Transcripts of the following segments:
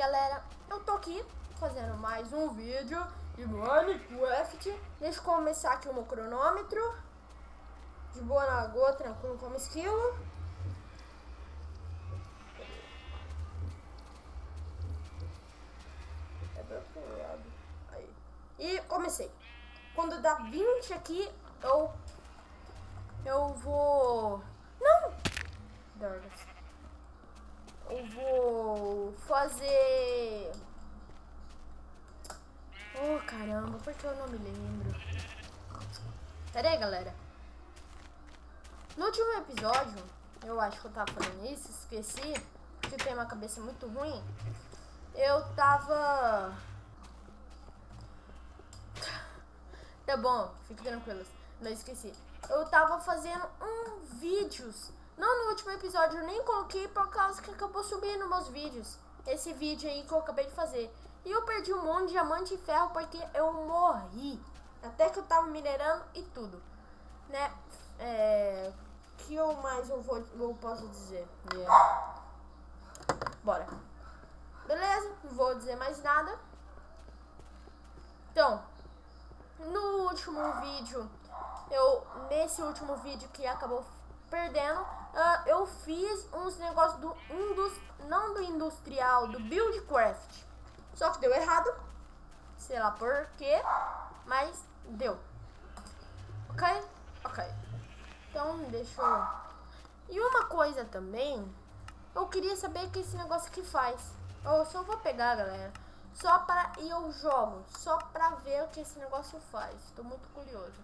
galera, eu tô aqui fazendo mais um vídeo de Minecraft. Deixa eu começar aqui o meu cronômetro. De boa na lagoa, tranquilo como esquilo. É do outro lado. Aí. E comecei. Quando dá 20 aqui, eu vou... Não! Drogas. Eu vou fazer... Oh, caramba, por que eu não me lembro? Pera aí, galera. No último episódio, eu acho que eu tava falando isso, esqueci, porque eu tenho uma cabeça muito ruim. Eu tava... Tá bom, fique tranquilos, não esqueci. Eu tava fazendo vídeos. Não, no último episódio eu nem coloquei por causa que acabou subindo meus vídeos. Esse vídeo aí que eu acabei de fazer. E eu perdi um monte de diamante e ferro porque eu morri. Até que eu tava minerando e tudo. Né? Que eu mais eu posso dizer? Bora. Beleza? Não vou dizer mais nada. Então, no último vídeo, nesse último vídeo que acabou perdendo, eu fiz uns negócios não do industrial, do buildcraft. Só que deu errado. Sei lá por quê, mas deu. Ok? Ok. Então, deixa eu... E uma coisa também, eu queria saber o que esse negócio aqui faz. Eu só vou pegar, galera. E eu jogo, só pra ver o que esse negócio faz. Tô muito curioso.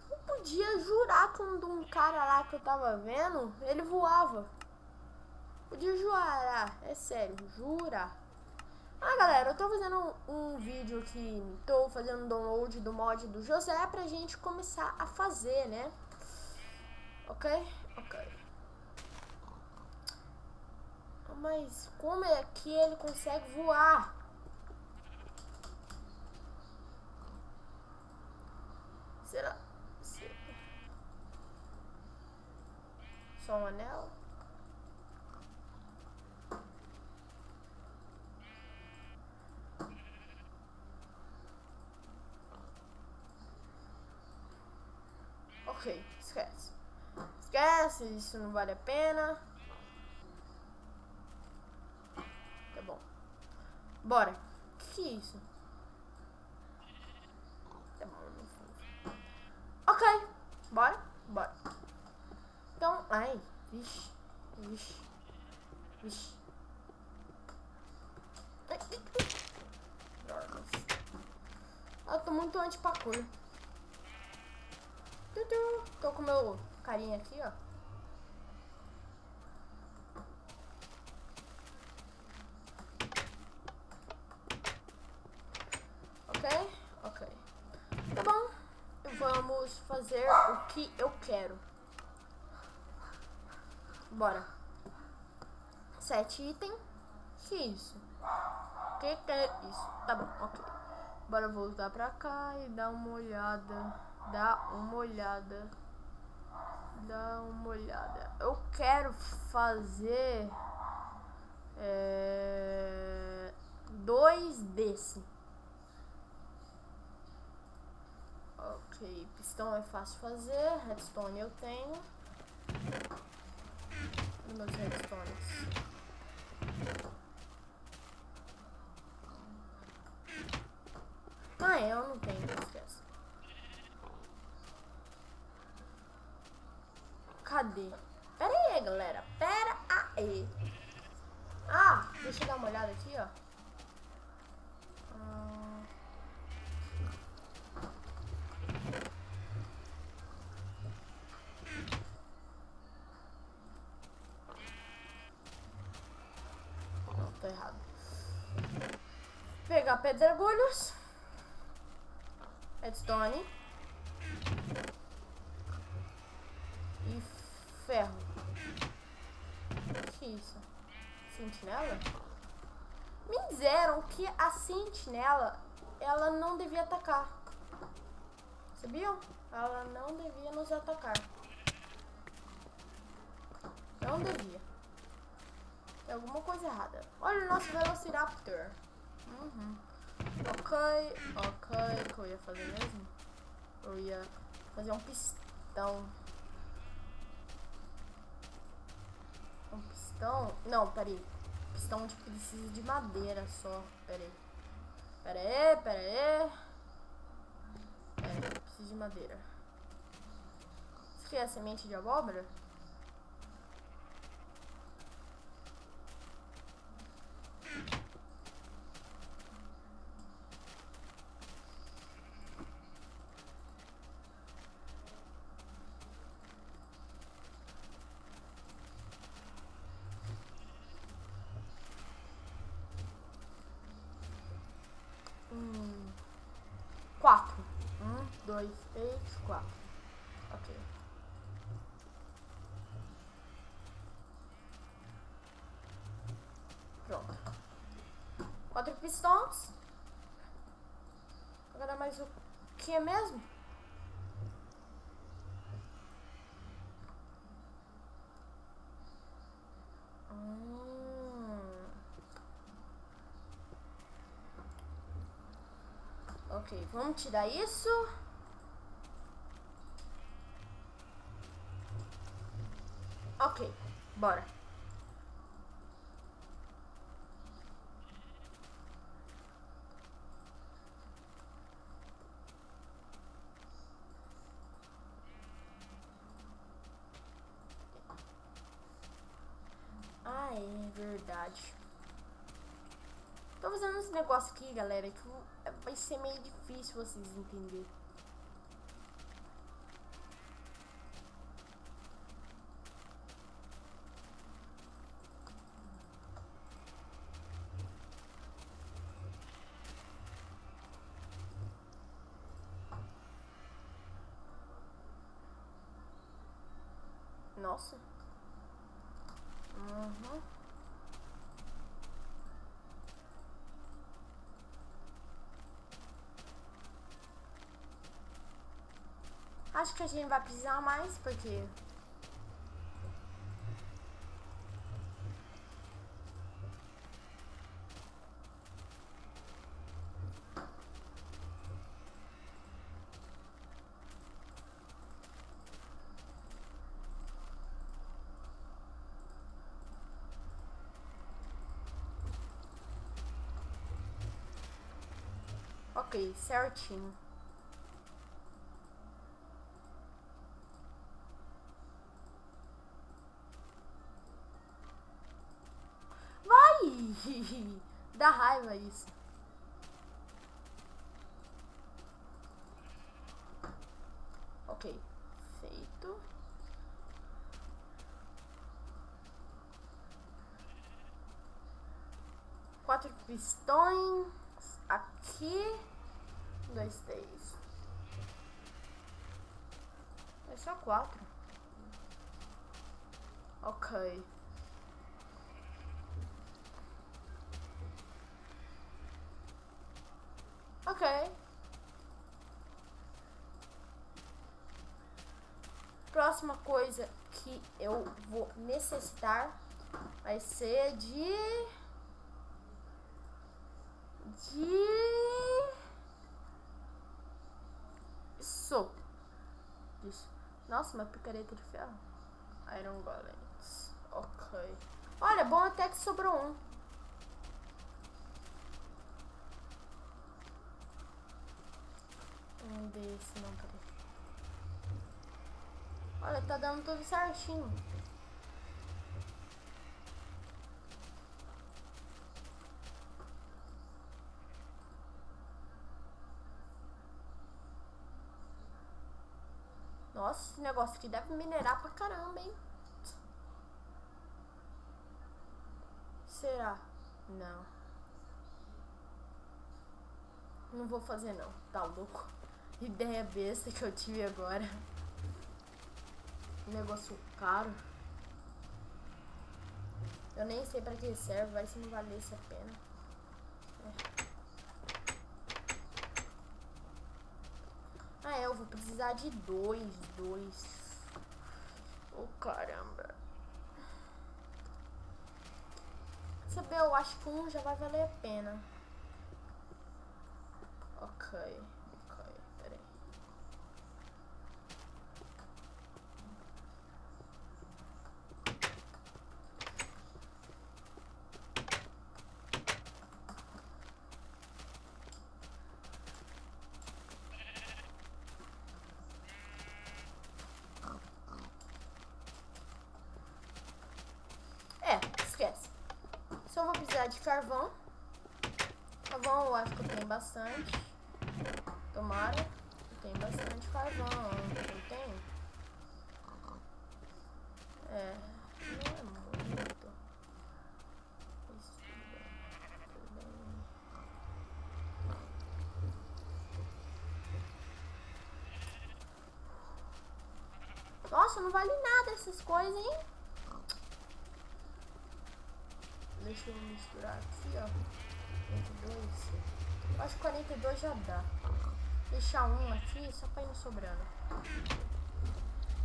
Eu podia jurar que um cara lá que eu tava vendo, ele voava. Podia jurar, é sério, jurar. Ah, galera, eu tô fazendo um vídeo aqui, tô fazendo download do mod do José pra gente começar a fazer, né? Ok? Ok. Mas como é que ele consegue voar? Será? Só um anel? Ok, esquece. Esquece, isso não vale a pena. Tá bom. Bora. O que é isso? Tá bom, não foi. Ok, bora, bora. Então, ai, vixe, vixe, vixe. Drogas. Eu tô muito anti-parkour. Tô com meu carinha aqui, ó. Ok? Ok. Tá bom. Vamos fazer o que eu quero. Bora. 7 itens. Que isso? Que é isso? Tá bom, ok. Bora voltar pra cá e dar uma olhada. Dá uma olhada. Eu quero fazer 2 desse. Ok, pistão é fácil fazer. Redstone eu tenho. E meus redstones. Ah, eu não tenho, esquece. Cadê? Pera aí, galera. Pera aí. Ah, deixa eu dar uma olhada aqui, ó. Não, tô errado. Pegar pedregulhos. Redstone. E ferro. Que isso? Sentinela? Me disseram que a sentinela, ela não devia atacar. Sabiam? Ela não devia nos atacar. Não devia. Tem alguma coisa errada. Olha o nosso Velociraptor. Ok, o que eu ia fazer mesmo? Eu ia fazer um pistão. Um pistão? Não, peraí. Pistão tipo, precisa de madeira só. Peraí. Peraí, preciso de madeira. Isso aqui é semente de abóbora? Quatro. 1, 2, 3, 4. Ok. Pronto. 4 pistões. Agora mais o que mesmo? Ok, vamos tirar isso. Ok, bora. Ah, é verdade. Tô fazendo esse negócio aqui, galera, que vai ser meio difícil vocês entenderem. Nossa. Acho que a gente vai precisar mais, porque... Ok, certinho. Vai! Dá raiva isso. Ok, feito. Quatro pistões. Aqui. 1, 2, 3. É só 4. Ok. Ok. Próxima coisa que eu vou necessitar vai ser isso. Nossa, uma picareta de ferro. Iron Golems. Ok. Olha, bom até que sobrou um. Desse não, peraí. Olha, tá dando tudo certinho. Nossa, esse negócio aqui deve minerar pra caramba, hein? Será? Não. Não vou fazer não, tá louco? Ideia besta que eu tive agora. Negócio caro. Eu nem sei pra que serve, vai se não valesse a pena. precisar de dois. Oh, caramba. Saber, eu acho que um já vai valer a pena. Ok, peraí. Esquece. Só vou precisar de carvão. Carvão eu acho que eu tenho bastante. Tomara. Eu tenho bastante carvão. Eu tenho. Não é muito. Isso, tudo bem. Nossa, não vale nada essas coisas, hein? Deixa eu misturar aqui, ó. 42. Eu acho que 42 já dá. Deixar um aqui só pra ir sobrando.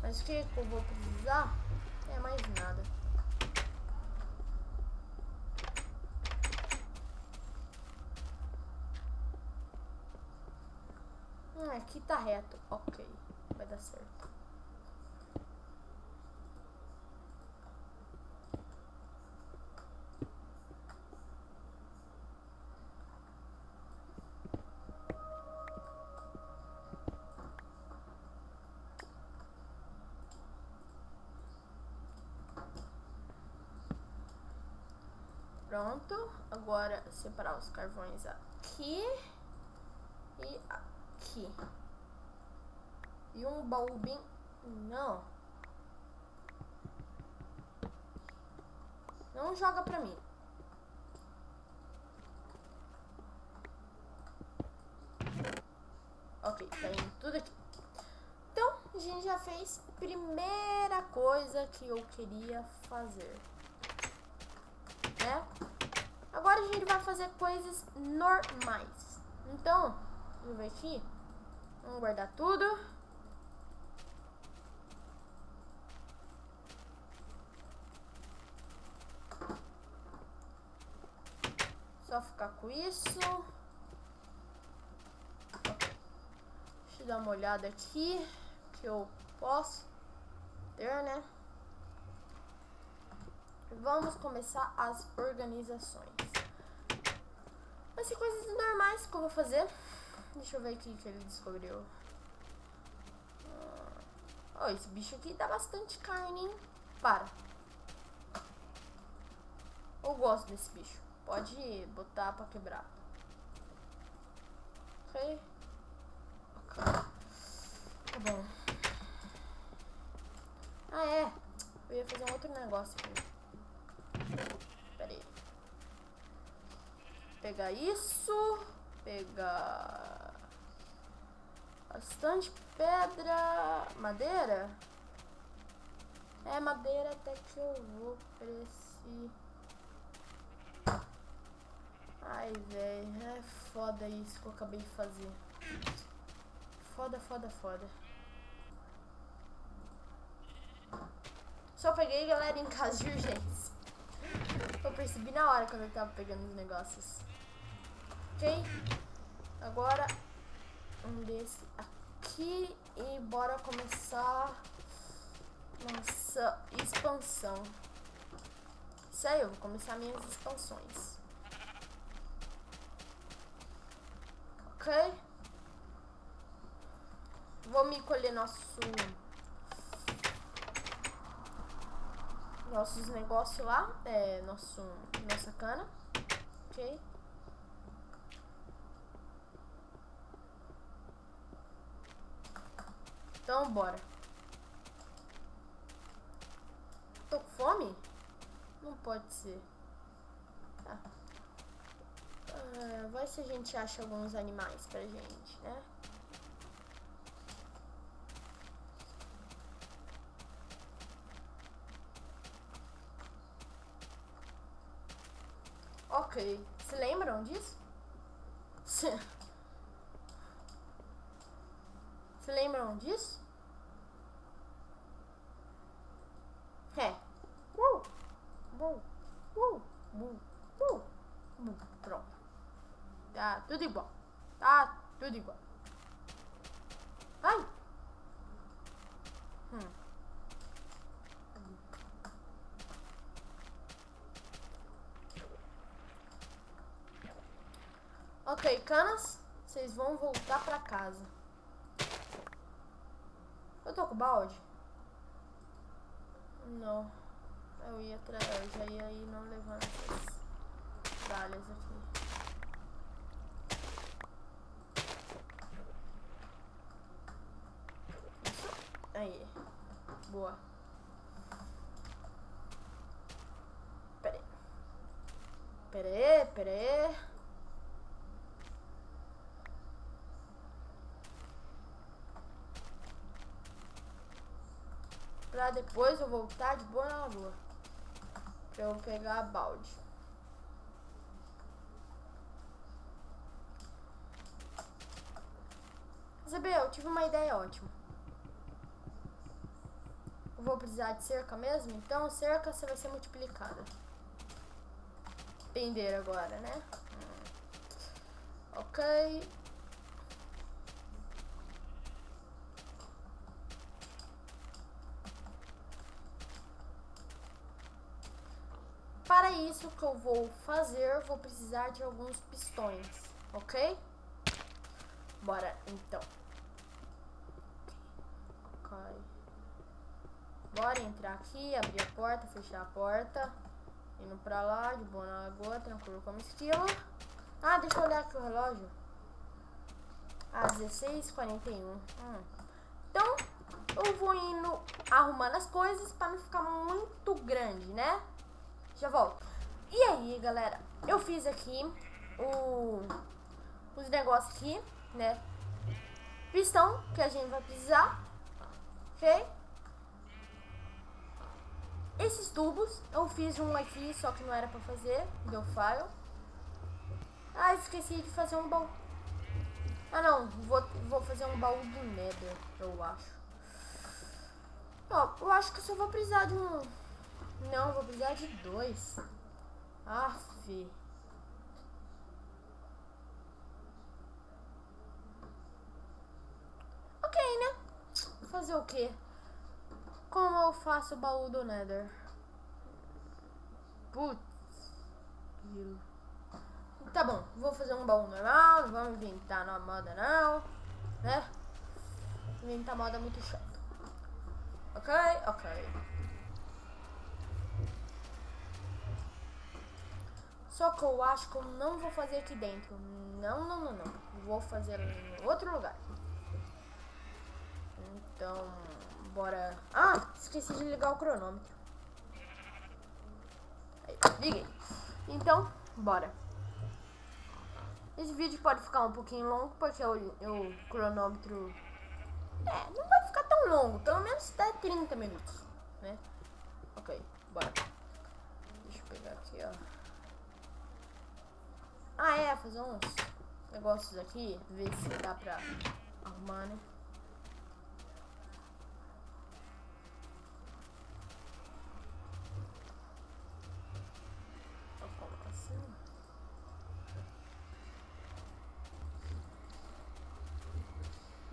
Mas o que eu vou precisar é mais nada. Aqui tá reto. Ok, vai dar certo. Pronto, agora separar os carvões aqui e aqui. E um baú bem... Não joga pra mim. Ok, tá indo tudo aqui. Então, a gente já fez a primeira coisa que eu queria fazer, né? Agora a gente vai fazer coisas normais. Então, vamos ver aqui. Vamos guardar tudo. Só ficar com isso. Okay. Deixa eu dar uma olhada aqui. Que eu posso ter, né? Vamos começar as organizações. Vai ser coisas normais que eu vou fazer. Deixa eu ver aqui o que ele descobriu. Oh, esse bicho aqui dá bastante carne, hein? Para. Eu gosto desse bicho. Pode botar pra quebrar. Ok. Tá bom. Ah, é. Eu ia fazer um outro negócio aqui. Pera aí. Pegar isso. Pegar... bastante pedra. Madeira? É, madeira até que eu vou precisar. Ai, velho. É foda isso que eu acabei de fazer. Foda. Só peguei, galera, em caso de urgência. Eu percebi na hora quando eu tava pegando os negócios. Ok? Agora, um desse aqui. E bora começar nossa expansão. Isso aí, eu vou começar minhas expansões. Ok? Vou me colher nossos negócios lá. Nossa cana. Ok? Então, bora. Tô com fome? Não pode ser. Tá. Vai se a gente acha alguns animais pra gente, né? Ok. Se lembram disso? Se Se lembram disso? É. Pronto. Tá tudo igual. Tá tudo igual. Ai. Ok, canas, vocês vão voltar pra casa. Eu tô com balde? Não. Eu já ia ir não levando essas galhas aqui. Aí. Boa. Pera aí. Pra depois eu voltar de boa na rua. Pra eu pegar a balde. Isabel, eu tive uma ideia ótima. Eu vou precisar de cerca mesmo? Então cerca você vai ser multiplicada. Pender agora, né? Ok. Para isso que eu vou fazer, vou precisar de alguns pistões, ok? Bora então. Ok. Bora entrar aqui, abrir a porta, fechar a porta. Indo pra lá, de boa na lagoa, tranquilo como esquilo. Ah, deixa eu olhar aqui o relógio. Ah, 16h41. Então, eu vou indo arrumando as coisas pra não ficar muito grande, né? Já volto. E aí, galera, eu fiz aqui os negócios aqui, né? Pistão, que a gente vai precisar. Ok? Esses tubos, eu fiz um aqui, só que não era pra fazer, deu falho. Ah, esqueci de fazer um baú. Ah, não, vou fazer um baú do Nether, eu acho. Ó, eu acho que eu só vou precisar de um... Não, eu vou precisar de 2. Aff. Ok, né? Fazer o quê? Como eu faço o baú do Nether? Putz. Tá bom, vou fazer um baú normal, não vamos inventar na moda não, né? Inventar moda é muito chato. Ok. Só que eu acho que eu não vou fazer aqui dentro. Não. Vou fazer em outro lugar. Então, bora... Ah, esqueci de ligar o cronômetro. Aí, liguei. Então, bora. Esse vídeo pode ficar um pouquinho longo, porque o cronômetro... não vai ficar tão longo. Pelo menos até 30 minutos, né? Ok, bora. Deixa eu pegar aqui, ó. Ah, fazer uns negócios aqui, ver se dá pra arrumar, né? Assim.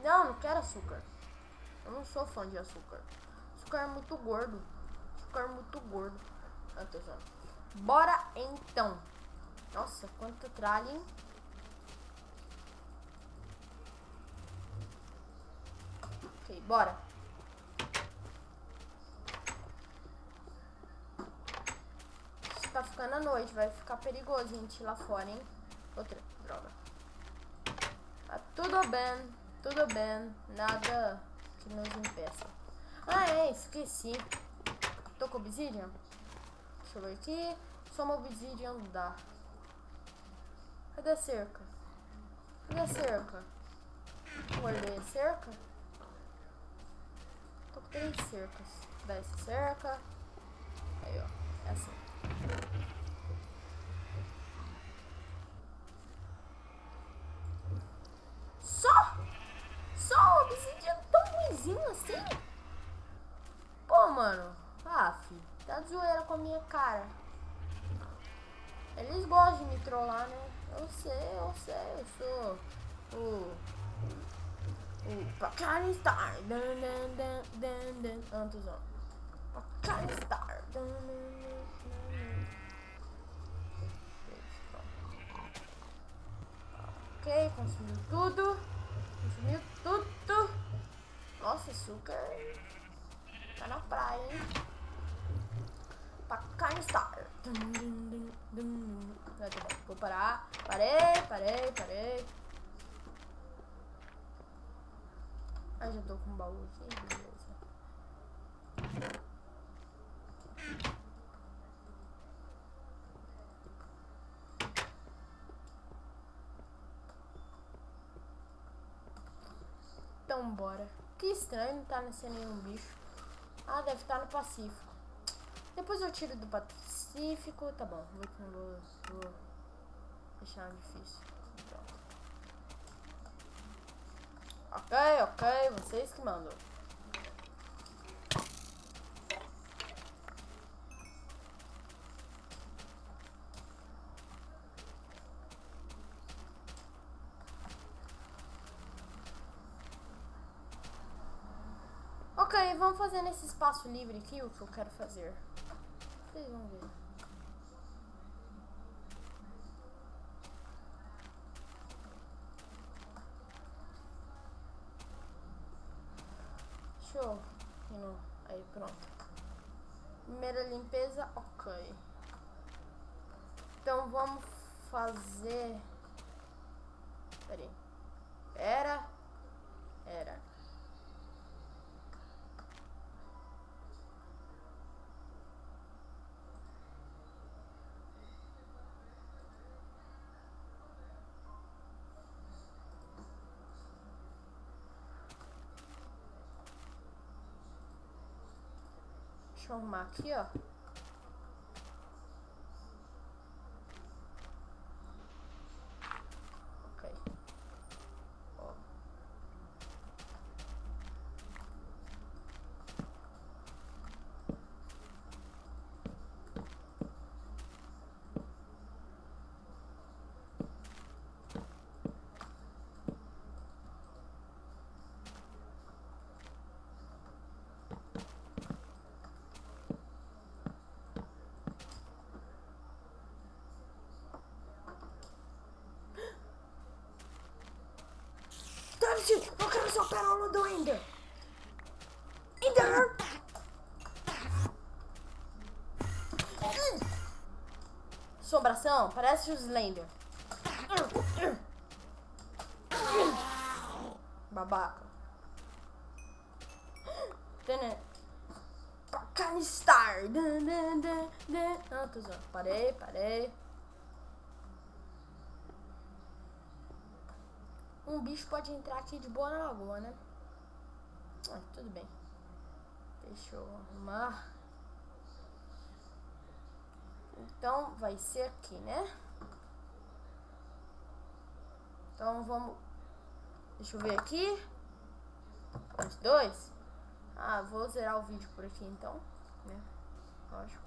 Não quero açúcar. Eu não sou fã de açúcar. Açúcar é muito gordo. Atenção. Bora então. Nossa, quanto tralha, hein? Ok, bora. Tá ficando à noite, vai ficar perigoso a gente ir lá fora, hein? Outra droga. Tá tudo bem, nada que nos impeça. Ah, esqueci. Tô com obsidian? Deixa eu ver aqui. Só uma obsidian não dá. Cadê a cerca? Guardei a cerca. Tô com 3 cercas. Dá essa cerca. Aí, ó. É assim. Só obsidian com a minha cara. Eles gostam de me trollar, né? Eu sei, eu sou o Pacari Star. Antuzão. Pacari Star. Ok, consumiu tudo. Consumiu tudo. Nossa, açúcar tá na praia, hein? Pacari Star. Vou parar. Parei. Ah, já tô com um baú aqui, beleza. Então bora. Que estranho, não tá nascendo nenhum bicho. Ah, deve estar no Pacífico. Depois eu tiro do Pacífico. Tá bom, vou deixar difícil. Pronto. Ok, vocês que mandam. Ok, vamos fazer nesse espaço livre aqui o que eu quero fazer. Vocês vão ver. Show. Aí, pronto. Primeira limpeza, ok. Então vamos fazer... Peraí. Era. Deixa eu arrumar aqui, ó. Ok. Ó. Eu quero só pérola do Ender. Ender! Assombração, parece o Slender. Babaca. Pacari Star. Ah, tô zoando. Parei. Um bicho pode entrar aqui de boa na lagoa, né? Ah, tudo bem. Deixa eu arrumar. Então, vai ser aqui, né? Então, vamos... Deixa eu ver aqui. Os dois. Ah, vou zerar o vídeo por aqui, então. Né? Lógico.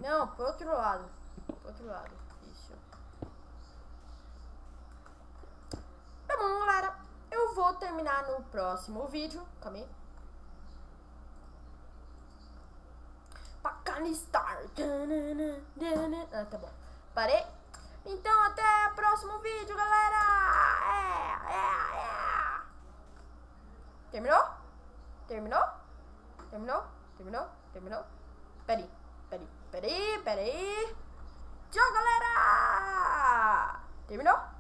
Não, pro outro lado. Isso. Tá bom, galera. Eu vou terminar no próximo vídeo. Calma aí. Pacari Star. Ah, tá bom. Parei. Então, até o próximo vídeo, galera. Terminou? Peraí. Tchau, galera. Terminou?